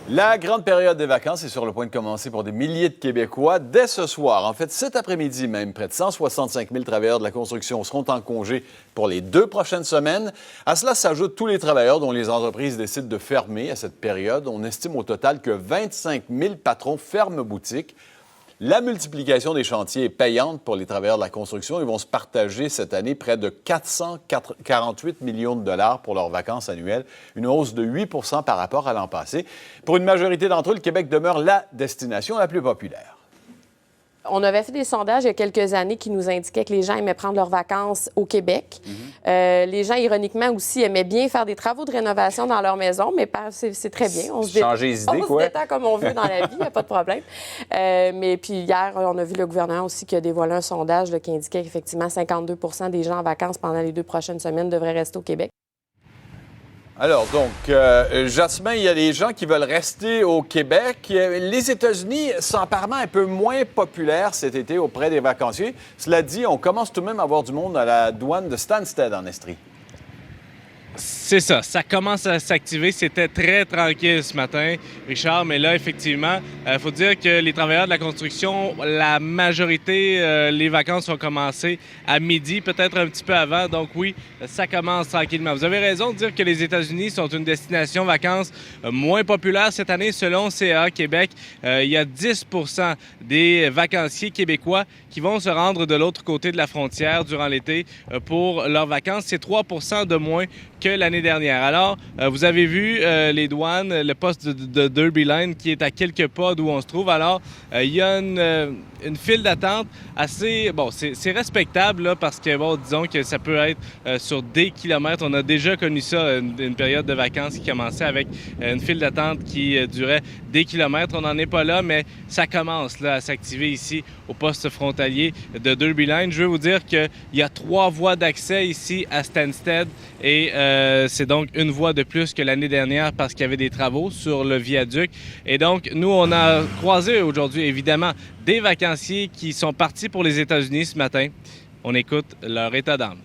La grande période des vacances est sur le point de commencer pour des milliers de Québécois. Dès ce soir, en fait cet après-midi même, près de 165 000 travailleurs de la construction seront en congé pour les 2 prochaines semaines. À cela s'ajoutent tous les travailleurs dont les entreprises décident de fermer à cette période. On estime au total que 25 000 patrons ferment boutique. La multiplication des chantiers est payante pour les travailleurs de la construction. Ils vont se partager cette année près de 448 millions de dollars pour leurs vacances annuelles, une hausse de 8 par rapport à l'an passé. Pour une majorité d'entre eux, le Québec demeure la destination la plus populaire. On avait fait des sondages il y a quelques années qui nous indiquaient que les gens aimaient prendre leurs vacances au Québec. Les gens, ironiquement, aussi aimaient bien faire des travaux de rénovation dans leur maison, mais c'est très bien. On se détend comme on veut dans la vie, il n'y a pas de problème. Mais puis hier, on a vu le gouvernement aussi qui a dévoilé un sondage qui indiquait qu'effectivement 52 des gens en vacances pendant les 2 prochaines semaines devraient rester au Québec. Alors, donc, Jasmin, il y a des gens qui veulent rester au Québec. Les États-Unis sont apparemment un peu moins populaires cet été auprès des vacanciers. Cela dit, on commence tout de même à avoir du monde à la douane de Stansted en Estrie. C'est ça, ça commence à s'activer. C'était très tranquille ce matin, Richard, mais là, effectivement, il faut dire que les travailleurs de la construction, la majorité, les vacances vont commencer à midi, peut-être un petit peu avant. Donc oui, ça commence tranquillement. Vous avez raison de dire que les États-Unis sont une destination vacances moins populaire cette année. Selon CA Québec, il y a 10 des vacanciers québécois qui vont se rendre de l'autre côté de la frontière durant l'été pour leurs vacances. C'est 3 de moins que l'année dernière. Alors, vous avez vu les douanes, le poste de Derby Line qui est à quelques pas d'où on se trouve. Alors, il y a une file d'attente assez... Bon, c'est respectable là, parce que, bon, disons que ça peut être sur des kilomètres. On a déjà connu ça, une période de vacances qui commençait avec une file d'attente qui durait des kilomètres. On n'en est pas là, mais ça commence là, à s'activer ici au poste frontalier de Derby Line. Je veux vous dire qu'il y a 3 voies d'accès ici à Stansted et c'est donc une voie de plus que l'année dernière parce qu'il y avait des travaux sur le viaduc. Et donc, nous, on a croisé aujourd'hui, évidemment, des vacanciers qui sont partis pour les États-Unis ce matin. On écoute leur état d'âme.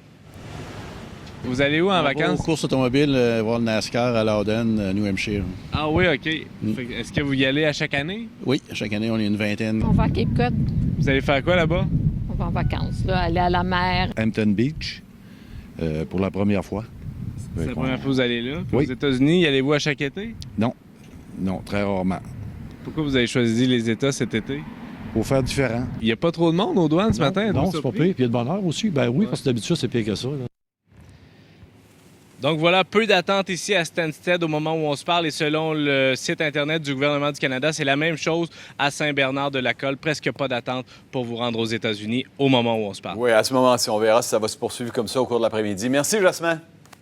Vous allez où en vacances? Aux courses automobiles, voir le NASCAR à Loudon, New Hampshire. Ah oui, OK. Est-ce que vous y allez à chaque année? Oui, chaque année, on est une vingtaine. On va à Cape Cod. Vous allez faire quoi là-bas? On va en vacances, là, aller à la mer. Hampton Beach, pour la première fois. C'est la première fois que vous allez là? Oui. Aux États-Unis, y allez-vous à chaque été? Non, très rarement. Pourquoi vous avez choisi les États cet été? Pour faire différent. Il n'y a pas trop de monde aux douanes ce matin? Non, c'est pas pire. Puis il y a de bonne heure aussi. Ben oui, parce que d'habitude, c'est pire que ça. Là. Donc voilà, peu d'attente ici à Stansted au moment où on se parle et selon le site Internet du gouvernement du Canada, c'est la même chose à Saint-Bernard-de-la-Colle. Presque pas d'attente pour vous rendre aux États-Unis au moment où on se parle. Oui, à ce moment-ci, on verra si ça va se poursuivre comme ça au cours de l'après-midi. Merci, Jasmin.